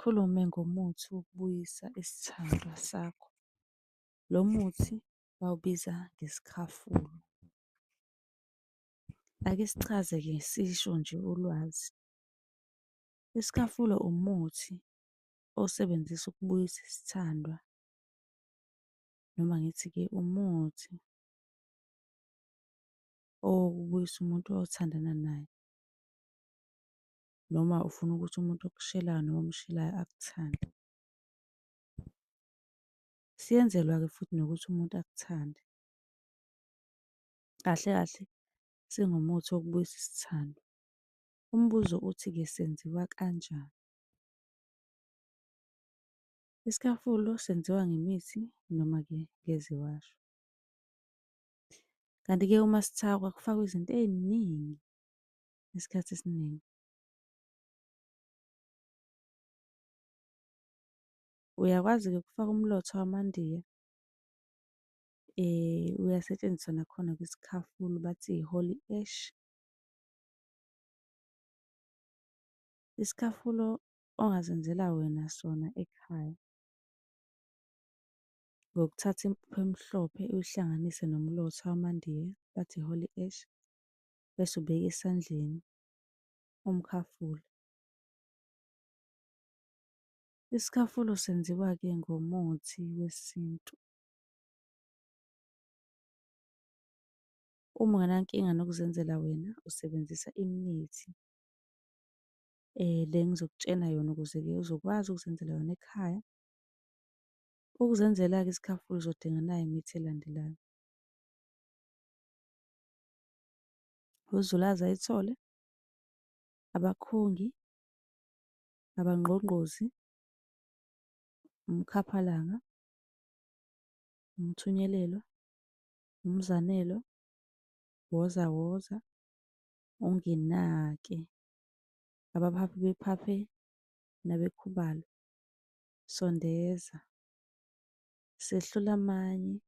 Asikhulume ngomuthi wokubuyisa isithandwa sakho. Lo muthi bawubiza ngesikhafulo. Ake sichaze ngesisho nje ulwazi. Isikhafulo umuthi osebenzisa ukubuyisa isithandwa, noma ngithi-ke umuthi owokubuyisa umuntu othandana naye, noma ufuna ukuthi umuntu okushelayo noma omshelayo akuthande. Siyenzelwa-ke futhi nokuthi umuntu akuthande. Kahle kahle singumuthi wokubuyisa isithando. Umbuzo uthi-ke senziwa kanjani? Isikhafulo senziwa ngemithi noma-ke ngeziwasho. Kanti-ke uma sithakwa kufakwa izinto ey'ningi isikhathi esiningi. Uyakwazi-ke ukufaka umlotha wamandiya, uyasetshenziswa nakhona kwisikhafulo bathi i-holy ash. Isikhafulo ongazenzela wena sona ekhaya, ngokuthatha impuphu emhlophe uyihlanganise nomlotha wamandiya, bathi i-holy ash, bese ubeka esandleni umkhafula. Isikhafulo senziwa-ke ngomuthi wesintu. Uma ungenankinga nokuzenzela wena, usebenzisa imithi le engizokutshena yona ukuze-ke uzokwazi ukuzenzela yona ekhaya. Ukuzenzela-ke isikhafulo uzodinga nayo imithi elandelayo. Uzulaza ithole, abakhongi, abangqongqozi, umkhaphalanga, umthunyelelwa, umzanelo, wozawoza, unginake, abaphaphi bephaphe nabekhubalo, sondeza, sehlula amanye,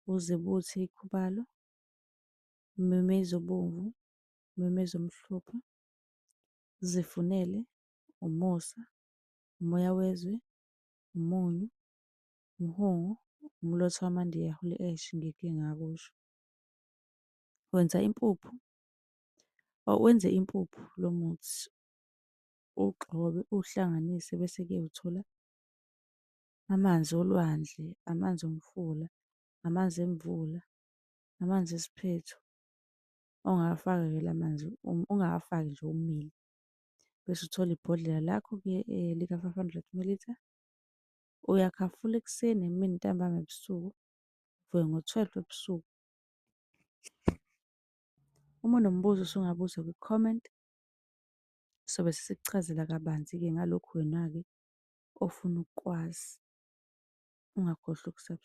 uzebuthi ikhubalo, umemeze obomvu, umemeze omhlophe, zifunele, umusa, umoya wezwe, umunyu, umhungu, umlotha wamandiya, holy ash ngike ngakusho. Wenza impuphu, wenze impuphu lo muthi, uwugxobe, uwuhlanganise bese-ke uthola amanzi olwandle, amanzi omfula, amanzi emvula, amanzi esiphethu. Ongawafaka-ke la manzi, ungawafaki nje omile. Bese uthola ibhodlela lakho-ke lika-500 ml. Uyakhafula ekuseni, emini, ntambama, ebusuku, uvuke ngo-12 ebusuku. Uma unombuzo usungabuza kwi-comment, sobe sesikuchazela kabanzi-ke ngalokhu wena-ke ofuna ukukwazi. Ungakhohlwa .